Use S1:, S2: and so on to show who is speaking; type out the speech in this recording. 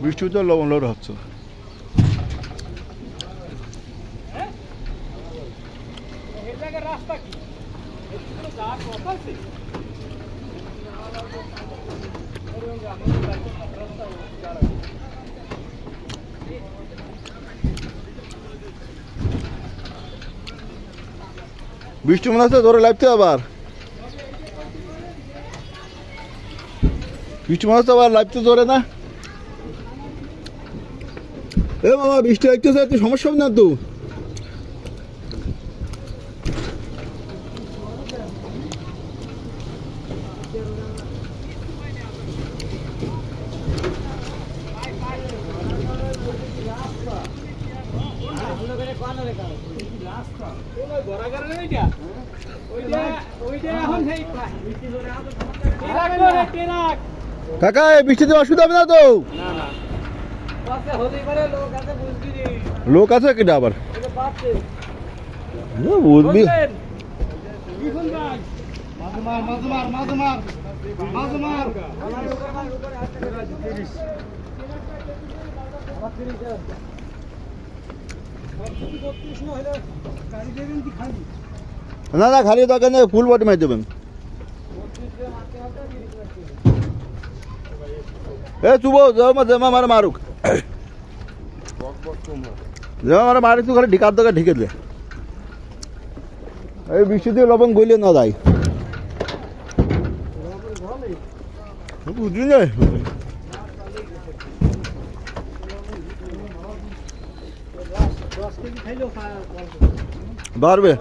S1: বৃষ্টি তো লবণ লোড হচ্ছে
S2: রাস্তা কি
S1: বৃষ্টি মনে হচ্ছে ধরে লাগতে আবার বৃষ্টি মনে হচ্ছে আবার লাগতে ধরে না এ বাবা বৃষ্টি লাগতেছে একটু সমস্যা হবে না তো কাকা এই বৃষ্টিতে অসুবিধা হবে না তো লোক আছে কিনা আবার বুঝবি না না খালি দরকার নেই ফুল বডি মারি দেবেন এ চুবো জমা মারে মারুক জমা মারে মারি তুই খালি ঢিকার দরকার ঢিকে দে এই বৃষ্টি দিয়ে লবণ গইলে না যায় বুঝলি না বাড়বে